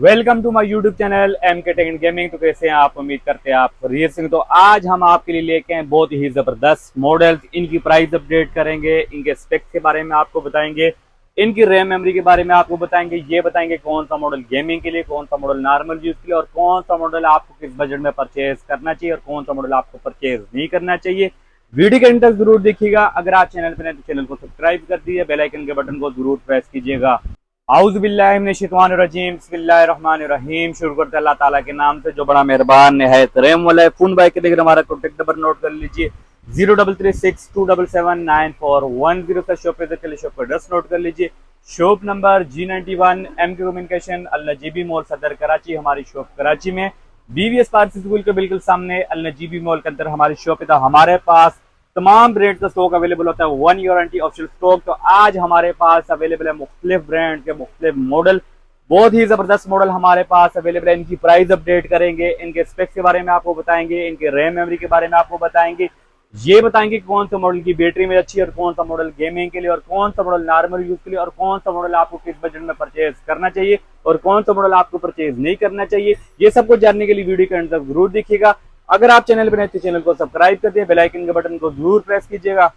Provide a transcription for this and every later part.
Welcome to my YouTube channel MK tech and gaming. तो कैसे हैं आप? उम्मीद करते हैं आप खैरियत से। तो आज हम आपके लिए लेके हैं बहुत ही जबरदस्त मॉडल्स। इनकी प्राइस अपडेट करेंगे, इनके स्पेक्स के बारे में आपको बताएंगे, इनकी रैम मेमोरी के बारे में आपको बताएंगे, ये बताएंगे कौन सा मॉडल गेमिंग के लिए, कौन सा मॉडल नॉर्मल यूज के लिए, और कौन सा मॉडल आपको किस बजट में परचेज करना चाहिए और कौन सा मॉडल आपको परचेज नहीं करना चाहिए। वीडियो के अंत तक जरूर देखिएगा। अगर आप चैनल पर नए तो चैनल को सब्सक्राइब कर दीजिए, बेल आइकन के बटन को जरूर प्रेस कीजिएगा। औज़ुबिल्लाहिमिनश्शैतानिर्रजीम, बिस्मिल्लाहिर्रहमानिर्रहीम। शुरू करते अल्लाह ताला के नाम से जो बड़ा मेहरबान निहायत रहम वाला है। फोन बाय के देखकर हमारा कॉन्टैक्ट नंबर नोट कर लीजिए 0336277410 का शॉप पे चलिए शॉप का एड्रेस नोट कर लीजिए। Shop number G91 MK communication Al-Najibi mall Saddar Karachi, हमारी शॉप कराची में BVS पार्क स्कूल के बिल्कुल सामने अल-नजीबी मॉल के अंदर हमारी शॉप है। तो हमारे पास तमाम ब्रांड का स्टॉक अवेलेबल होता है, 1 ईयर वारंटी ऑप्शनल स्टॉक। तो आज हमारे पास अवेलेबल है मुख्तलिफ ब्रांड के मुख्तलिफ मॉडल, बहुत ही जबरदस्त मॉडल हमारे पास अवेलेबल है। इनकी प्राइस अपडेट करेंगे, इनके स्पेक्स के बारे में आपको बताएंगे, इनके रैम मेमोरी के बारे में आपको बताएंगे, ये बताएंगे कौन सा मॉडल की बैटरी में अच्छी है और कौन सा मॉडल गेमिंग के लिए और कौन सा मॉडल नॉर्मल यूज के लिए और कौन सा मॉडल आपको किस बजट में परचेज करना चाहिए और कौन सा मॉडल आपको परचेज नहीं करना चाहिए। ये सब कुछ जानने के लिए वीडियो के अंत तक जरूर देखिएगा। अगर आप चैनल पर नए तो चैनल को सब्सक्राइब कर दिए, बेल आइकन के बटन को जरूर प्रेस कीजिएगा।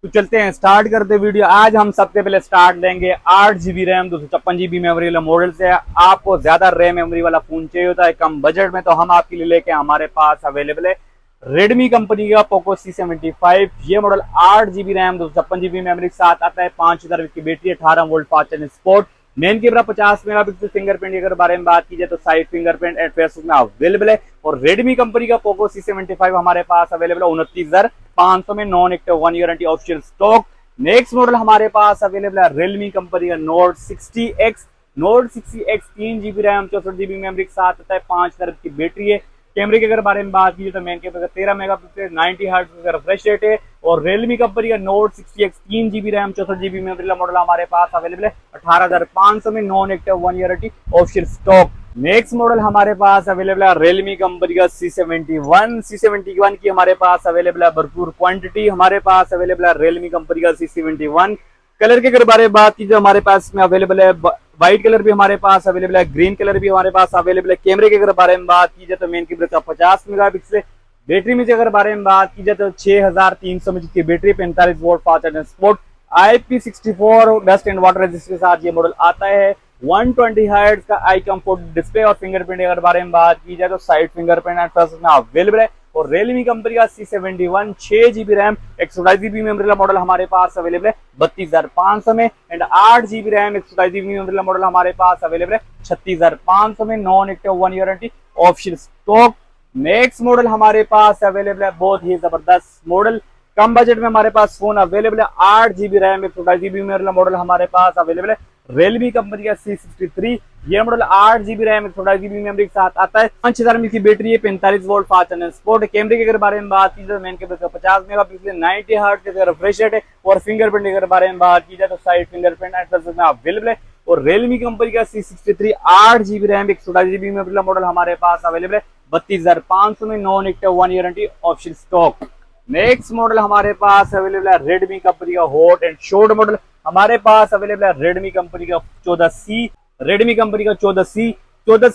तो चलते हैं, स्टार्ट करते वीडियो। आज हम सबसे पहले स्टार्ट देंगे 8GB रैम 256GB मेमोरी वाला मॉडल से। आपको ज्यादा रैम मेमोरी वाला फोन चाहिए होता है कम बजट में, तो हम आपके लिए लेके हमारे पास अवेलेबल है रेडमी कंपनी का पोको C75। ये model 8GB RAM 256GB memory के साथ आता है, 5000 की battery, 18 volt fast charging support, main camera 50 megapixel, fingerprint के बारे में बात की जाए तो साइड फिंगरप्रिंट एंड फेस में अवेलेबल है। और रेडमी कंपनी का पोको C75 हमारे पास अवेलेबल है 29,500 में, non active 1 year warranty official stock. Next model हमारे पास अवेलेबल है रियलमी कंपनी का note 60X। Note 60X 3GB RAM 64GB memory के साथ आता है, 5000 की बैटरी है। कैमरे के अगर बारे में बात की तो मेन कैमरा 13 मेगापिक्सल, 90 हर्ट्ज का रिफ्रेश रेट है। और रियलमी कंपनी का note 60X 3GB RAM 64GB memory model हमारे पास अवेलेबल है 18,500 में, non active 1 year warranty official stock. Next model हमारे पास अवेलेबल है रियलमी कंपनी का C71। C71 की हमारे पास अवेलेबल है भरपूर क्वांटिटी, हमारे पास अवेलेबल है रियलमी कंपनी का C71। कलर के अगर बारे में बात की जो हमारे पास में अवेलेबल है व्हाइट कलर भी हमारे पास अवेलेबल है, ग्रीन कलर भी हमारे पास अवेलेबल है। कैमरे के अगर बारे में बात की जाए तो मेन कैमरे का 50 मेगापिक्सल, बैटरी में अगर बारे में बात की जाए तो 6300 में जिसकी battery, 45 volt fast charging support, IP64 dust and water resistance के साथ ये मॉडल आता है। 120 हर्ट्ज का आई कंफर्ट डिस्प्ले और फिंगरप्रिंट अगर बारे में बात की जाए तो साइड फिंगरप्रिंट एंड टच में अवेलेबल है। और रियलमी कंपनी का C71 6GB RAM 128GB memory model हमारे पास अवेलेबल है 32,500 में। And 8GB RAM 128GB memory model हमारे पास अवेलेबल है 36,500 में, non active 1 year warranty official stock. Next model हमारे पास अवेलेबल है बहुत ही जबरदस्त मॉडल, कम बजट में हमारे पास फोन अवेलेबल है 8GB RAM 128GB memory model हमारे पास अवेलेबल है रियलमी कंपनी का C63। ये model 8GB RAM 128GB memory के साथ आता है, 5000 mAh की बैटरी है, 45 वोल्ट फास्ट चार्जिंग सपोर्ट। कैमरे के अगर बारे में बात की जाए तो मेन कैमरे का 50 मेगापिक्सल, 90 हर्ट्ज का रिफ्रेश रेट है। और फिंगरप्रिंट के अगर बारे में बात की जाए तो साइड फिंगरप्रिंट में अवेलेबल है। और रियलमी कंपनी का C63 8GB RAM 128GB memory model हमारे पास अवेलेबल है 32,500 में, non active 1 year warranty official stock. Next model हमारे पास अवेलेबल है रेडमी कंपनी का हॉट एंड शॉर्ट मॉडल हमारे पास अवेलेबल है रेडमी कंपनी का 14C। रेडमी कंपनी का 14C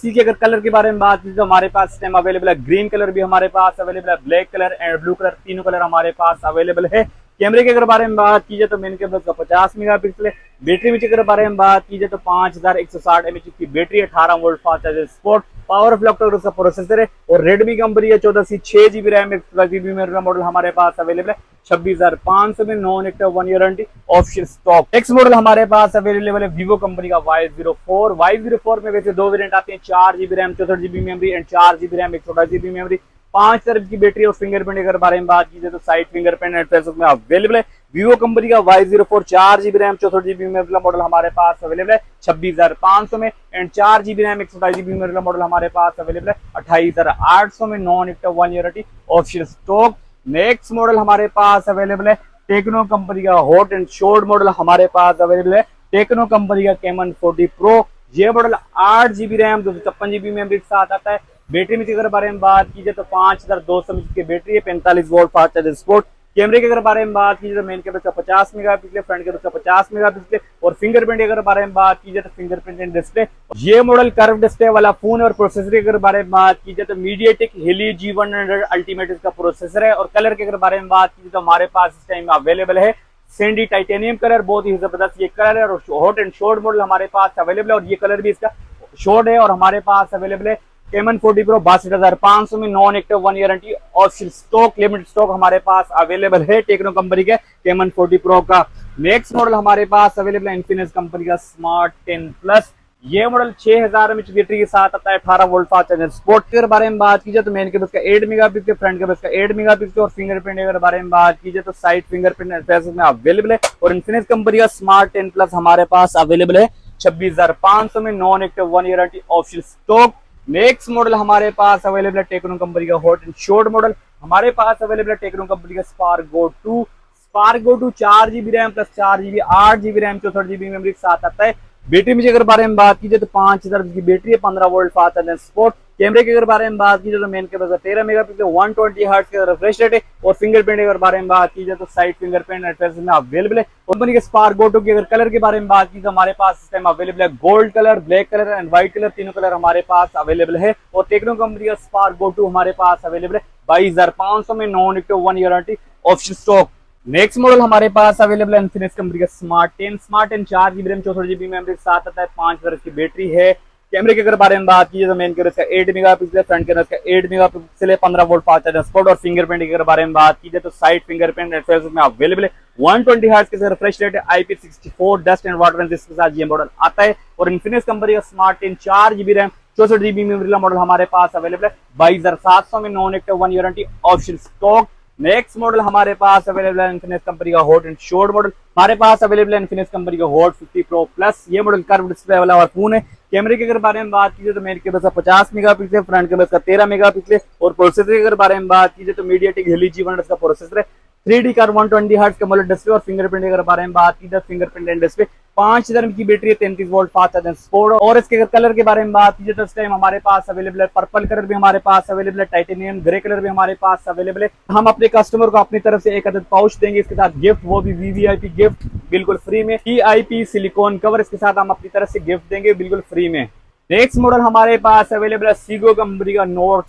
के अगर कलर के बारे में बात की तो हमारे पास टाइम अवेलेबल है ग्रीन कलर भी हमारे पास अवेलेबल है, black colour and blue colour, तीनों कलर हमारे पास अवेलेबल है। कैमरे के अगर बारे में बात की जाए तो मेन कैमरा का 50 मेगापिक्सल है, बैटरी में अगर बारे में बात की जाए तो 5160 mAh की battery, 18 volt fast charging support, power of laptop का प्रोसेसर है। और रेडमी कंपनी का 14C 6GB RAM 128GB memory model हमारे पास अवेलेबल है 26,500 में, non active 1 year warranty official stock. Next model हमारे पास अवेलेबल है वीवो कंपनी का Y04। Y04 में वैसे दो वेरिएंट आते हैं, 4GB RAM 64GB memory and 4GB RAM 128GB memory, 5000 की बैटरी और फिंगरप्रिंट अगर बारे में बात की जाए तो साइड फिंगरप्रिंट एंड फेस में अवेलेबल है। वीवो कंपनी का Y04 4GB RAM 64GB memory model हमारे पास अवेलेबल है 26,500 में। And 4GB RAM 128GB memory model हमारे पास अवेलेबल है 28,800 में, non active 1 year warranty official stock. Next model हमारे पास अवेलेबल है टेक्नो कंपनी का हॉट एंड शॉर्ट मॉडल हमारे पास अवेलेबल है टेक्नो कंपनी का Camon 40 Pro। ये model 8GB RAM 256GB memory के साथ आता है। बैटरी में अगर बारे में बात की जाए तो 5200 mAh की बैटरी है, 45 वोल्ट फास्ट चार्जिंग सपोर्ट, कैमरे के अगर बारे में बात कीजिए तो main camera 50 megapixel, front camera 50 megapixel और फिंगरप्रिंट के अगर बारे में बात कीजिए तो फिंगरप्रिंट डिस्प्ले। ये मॉडल कर्व डिस्प्ले वाला फोन है और प्रोसेसर के अगर बारे में बात कीजिए तो मीडियाटेक हेली G100 अल्टीमेट इसका प्रोसेसर है। और कलर के अगर बारे में बात कीजिए तो हमारे पास इस टाइम अवेलेबल है सैंडी टाइटेनियम कलर, बहुत ही जबरदस्त ये कलर है। और हॉट एंड शॉर्ट मॉडल हमारे पास अवेलेबल है और ये कलर भी इसका शॉर्ट है। और हमारे पास अवेलेबल है Camon 40 Pro 62,500 में, नॉन एक्टिव 1 ईयर वारंटी और स्टॉक लिमिटेड स्टॉक हमारे पास अवेलेबल है टेक्नो कंपनी के Camon 40 Pro का। नेक्स्ट मॉडल हमारे पास अवेलेबल है इन्फिनिक्स कंपनी का स्मार्ट 10 प्लस। ये मॉडल 6000 mAh बैटरी के साथ आता है, 18 वोल्ट फास्ट चार्जर। स्पोर्ट के बारे में बात कीजिए तो मेन कैमरा का 8 मेगापिक्सल, फ्रंट कैमरा का 8 मेगापिक्सल और फिंगरप्रिंट के बारे में बात कीजिए तो साइड फिंगरप्रिंट में अवेलेबल है। और इन्फिनिक्स कंपनी का स्मार्ट 10 प्लस हमारे पास अवेलेबल है 26,500 में, non active 1 year warranty optional stock. Next model हमारे पास अवेलेबल है टेक्नो कंपनी का हॉट एंड शॉर्ट मॉडल हमारे पास अवेलेबल है टेक्नो कंपनी का स्पार्गो 2। स्पार्गो 2 4GB RAM plus 4GB 8GB RAM 64GB memory के साथ आता है। बैटरी में अगर बारे में बात कीजिए तो 5000 की बैटरी है, 15 वोल्ट फास्ट चार्जर स्पोर्ट। कैमरे के अगर बारे में बात कीजिए तो मेन कैमरा 13 मेगापिक्सल 120 हर्ट्ज का रिफ्रेश रेट है। और फिंगरप्रिंट के अगर बारे में बात कीजिए तो साइड फिंगरप्रिंट में अवेलेबल है। कंपनी के स्पार्गो 2 की अगर कलर के बारे में बात कीजिए तो हमारे पास इस टाइम अवेलेबल है gold colour, black colour and white colour, तीनों कलर हमारे पास अवेलेबल है। और टेक्नो कंपनी का स्पार्गो 2 हमारे पास अवेलेबल है 22,500 में, non active 1 year warranty optional stock. Next model हमारे पास अवेलेबल है इन्फिनिक्स कंपनी का smart 10। Smart 10 4GB RAM 64GB memory के साथ आता है, 5000 की बैटरी है। कैमरे के अगर बारे में बात कीजिए तो मेन कैमरा का 8 मेगापिक्सल, फ्रंट कैमरा का 8 मेगापिक्सल है, 15 वोल्ट फास्ट चार्जर स्पॉट। और फिंगरप्रिंट के अगर बारे में बात कीजिए तो साइड फिंगरप्रिंट में अवेलेबल है 120 हर्ट्ज के रिफ्रेश रेट है, IP64 dust and water resistance के साथ ये मॉडल आता है। और इन्फिनिक्स कंपनी का smart 10 4GB RAM 64GB memory का मॉडल हमारे पास अवेलेबल है 22,700 में, non active 1 year warranty optional stock. Next model हमारे पास अवेलेबल है इन्फिनिक्स कंपनी का हॉट एंड शॉर्ट मॉडल हमारे पास अवेलेबल है इन्फिनिक्स कंपनी का हॉट 50 Pro प्लस। ये मॉडल कर्व डिस्प्ले वाला और फोन है। कैमरे के अगर बारे में बात कीजिए तो main camera 50 megapixel, front camera का 13 मेगापिक्सल और प्रोसेसर की अगर बारे में बात कीजिए तो मीडियाटेक हेली G100 का प्रोसेसर है, 3D का 120 हर्ट्ज का मोलेड डिस्प्ले। और फिंगरप्रिंट के अगर बारे में बात कीजिए फिंगरप्रिंट एंड डिस्प्ले 5000 की बैटरी है, 33 वोल्ट फास्ट चार्जर सपोर्ट। और इसके अगर कलर के बारे में बात कीजिए तो इस टाइम हमारे पास अवेलेबल है पर्पल कलर भी हमारे पास अवेलेबल है, टाइटेनियम ग्रे कलर भी हमारे पास अवेलेबल है। हम अपने कस्टमर को अपनी तरफ से एक अदद पाउच देंगे इसके साथ गिफ्ट, वो भी VVIP गिफ्ट बिल्कुल फ्री में। EIP सिलिकॉन कवर इसके साथ हम अपनी तरफ से गिफ्ट देंगे बिल्कुल फ्री में। नेक्स्ट मॉडल हमारे पास अवेलेबल है सीगो कंपनी का नोट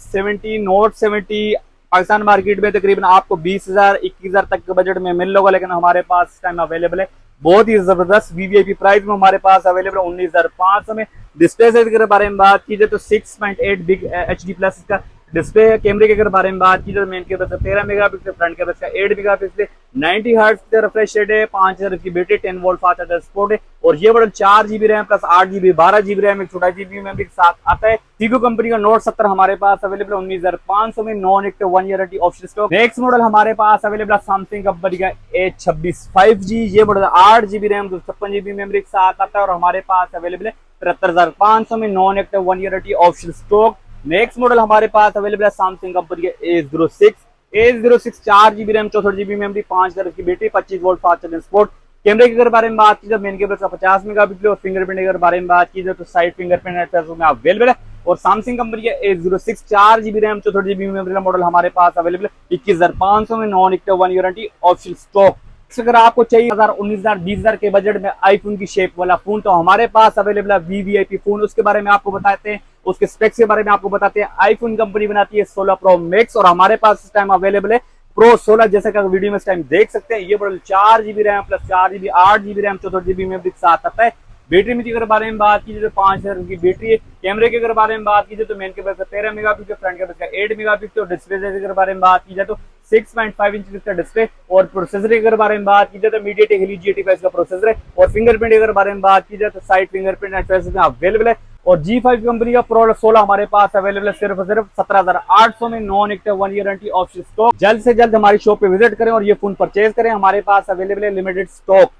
70 पाकिस्तान मार्केट में तकरीबन आपको 20,000 21,000 तक के बजट में मिल होगा, लेकिन हमारे पास इस टाइम अवेलेबल है बहुत ही जबरदस्त VVIP प्राइस में हमारे पास अवेलेबल है 19,500 में। डिस्प्ले साइज के बारे में बात कीजिए तो 6.8 बिग HD प्लस इसका डिस्प्ले है। कैमरे के अगर बारे में बात कीजिए तो main camera 13 megapixel, front camera का 8 मेगापिक्सल, 90 हर्ट्ज का रिफ्रेश रेट है, 5000 की battery, 10 volt fast charger support है। और ये model 4GB RAM plus 8GB 12GB RAM 128GB memory के साथ आता है। सीगो कंपनी का नोट 70 हमारे पास अवेलेबल 19,500 में, non active 1 year warranty optional stock. Next model हमारे पास अवेलेबल है सैमसंग कंपनी का A26 5G। ये model 8GB RAM 256GB memory के साथ आता है और हमारे पास अवेलेबल है 73,500 में, non active 1 year warranty optional stock. Next model हमारे पास अवेलेबल है सैमसंग कंपनी के A06 4GB RAM 64GB memory, 5000 की battery, 25 volt fast charging support. कैमरे के अगर बारे में बात कीजिए मेन कैमरा 50 मेगापिक्सल और फिंगरप्रिंट के अगर बारे में बात कीजिए तो साइड फिंगरप्रिंट में अवेलेबल है। और सैमसंग कंपनी के A06 4GB RAM 64GB memory का मॉडल हमारे पास अवेलेबल है 21,500 में, non active 1 year warranty optional stock. अगर आपको चाहिए 19,000 20,000 के बजट में आईफोन की शेप वाला फोन तो हमारे पास अवेलेबल है VVIP फोन। उसके बारे में आपको बताते हैं, उसके स्पेक्स के बारे में आपको बताते हैं। आईफोन कंपनी बनाती है 16 Pro Max और हमारे पास इस टाइम अवेलेबल है Pro 16, जैसे कि वीडियो में इस टाइम देख सकते हैं। ये model 4GB RAM plus 4GB 8GB RAM 64GB memory के साथ आता है। बैटरी में अगर बारे में बात कीजिए तो 5000 की बैटरी है। कैमरे के अगर बारे में बात कीजिए तो मेन कैमरा का 13 मेगापिक्सल, फ्रंट कैमरा का 8 मेगापिक्सल और डिस्प्ले के अगर बारे में बात कीजिए तो 6.5 इंच का डिस्प्ले। और प्रोसेसर के अगर बारे में बात कीजिए तो मीडियाटेक हेली G85 का प्रोसेसर है। और फिंगरप्रिंट के अगर बारे में बात कीजिए तो साइड फिंगरप्रिंट में अवेलेबल है। और G5 कंपनी का Pro 16 हमारे पास अवेलेबल है सिर्फ 17,800 में, non active 1 year warranty optional stock. जल्द से जल्द हमारी शॉप पे विजिट करें और ये फोन परचेज करें। हमारे पास अवेलेबल है लिमिटेड स्टॉक।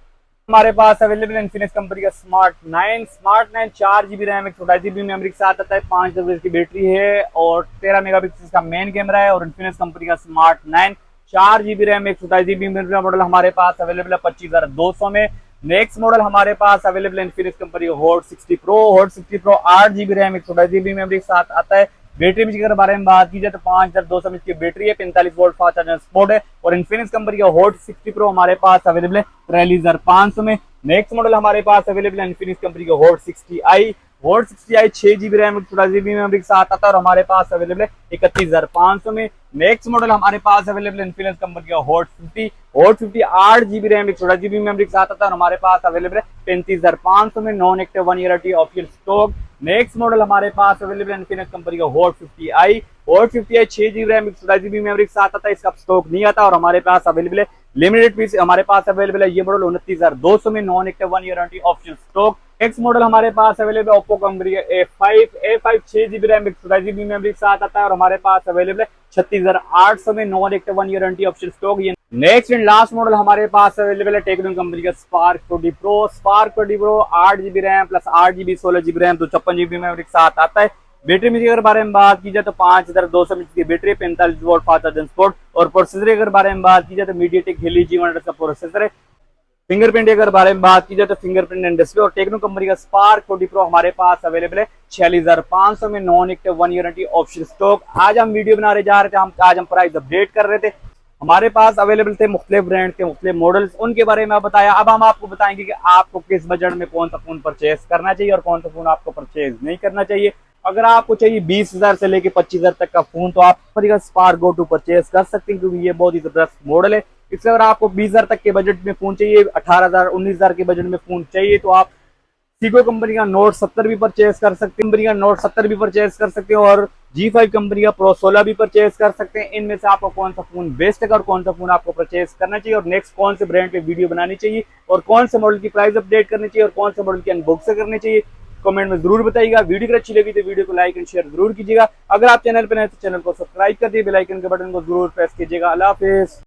हमारे पास अवेलेबल है इन्फिनिक्स कंपनी का smart 9 4GB RAM 128GB memory के साथ आता है, 5000 की बैटरी है और 13 मेगापिक्सल का मेन कैमरा है। और इन्फिनिक्स कंपनी का smart 9 4GB RAM 128GB memory का मॉडल हमारे पास अवेलेबल है 25,200 में। नेक्स्ट मॉडल हमारे पास अवेलेबल है इन्फिनिक्स कंपनी का hot 60 Pro 8GB RAM 128GB memory के साथ आता है, बैटरी में अगर बारे में बात की जाए तो 5200 mAh की बैटरी है, 45 वोल्ट फास्ट चार्जिंग सपोर्ट है। और इन्फिनिक्स कंपनी का हॉट 60 प्रो हमारे पास अवेलेबल है 43,500 में। नेक्स्ट मॉडल हमारे पास अवेलेबल है इन्फिनिक्स कंपनी का hot 60i। Hot 60i 6 GB RAM 16 GB memory के साथ आता है और हमारे पास अवेलेबल है 31,500 में। नेक्स्ट मॉडल हमारे पास अवेलेबल है इन्फिनिक्स कंपनी का hot 50। Hot 50 8 GB RAM 16 GB memory के साथ आता है और हमारे पास अवेलेबल है 35,500 में। Non active 1 year official stock. Next model हमारे पास अवेलेबल है इन्फिनिक्स कंपनी का hot 50i। Hot 50i 6 GB RAM 16 GB memory के साथ आता है, इसका स्टॉक नहीं आता और हमारे पास अवेलेबल है लिमिटेड पीस हमारे पास अवेलेबल है। ये मॉडल 29,200 में, non active 1 year official stock. Next model हमारे पास अवेलेबल है ओप्पो कंपनी का A5 6 GB RAM 16 GB memory के साथ आता है और हमारे पास अवेलेबल है 36,800 में, non active 1 year official stock. ये नेक्स्ट एंड लास्ट मॉडल हमारे पास अवेलेबल है टेक्नो कंपनी का spark 20 pro. Spark 20 pro 8 GB RAM plus 8 GB 16 GB RAM 256 GB memory के साथ आता है। बैटरी में अगर बारे में बात की जाए तो 5200 mAh की battery, 45 volt fast charging support. और प्रोसेसर अगर बारे में बात की जाए तो मीडियाटेक हेली G100 का प्रोसेसर है। फिंगरप्रिंट अगर बारे में बात की जाए तो फिंगरप्रिंट एंड डिस्प्ले। और टेक्नो कंपनी का स्पार्क 40 प्रो हमारे पास अवेलेबल है 46,500 में, non active 1 year official stock. आज हम वीडियो बना रहे जा रहे थे, आज हम प्राइस अपडेट कर रहे थे। हमारे पास अवेलेबल थे मुख्तलिफ ब्रांड के मुख्तलिफ मॉडल्स, उनके बारे में बताया। अब हम आपको बताएंगे कि आपको किस बजट में कौन सा फोन परचेज करना चाहिए और कौन सा फोन आपको परचेज नहीं करना चाहिए। अगर आपको चाहिए 20,000 से लेके 25,000 तक का फोन तो आप स्पार्क गो टू परचेज कर सकते हैं, क्योंकि ये बहुत ही जबरदस्त मॉडल है। इससे अगर आपको 20,000 तक के बजट में फोन चाहिए, 18,000 19,000 के बजट में फोन चाहिए तो आप सीको कंपनी का नोट 70 भी परचेज कर सकते हैं, कंपनी का नोट 70 भी परचेज कर सकते हैं और G5 कंपनी का प्रो 16 भी परचेज कर सकते हैं। इनमें से आपको कौन सा फोन बेस्ट है और कौन सा फोन आपको परचेज करना चाहिए और नेक्स्ट कौन से ब्रांड पे वीडियो बनानी चाहिए और कौन से मॉडल की प्राइस अपडेट करनी चाहिए और कौन से मॉडल की अनबॉक्सिंग करनी चाहिए, कमेंट में जरूर बताइएगा। वीडियो अगर अच्छी लगी तो वीडियो को लाइक एंड शेयर जरूर कीजिएगा। अगर आप चैनल पर नए तो चैनल को सब्सक्राइब कर दिए, बेल आइकन के बटन को जरूर प्रेस कीजिएगा। अल्लाह हाफिज।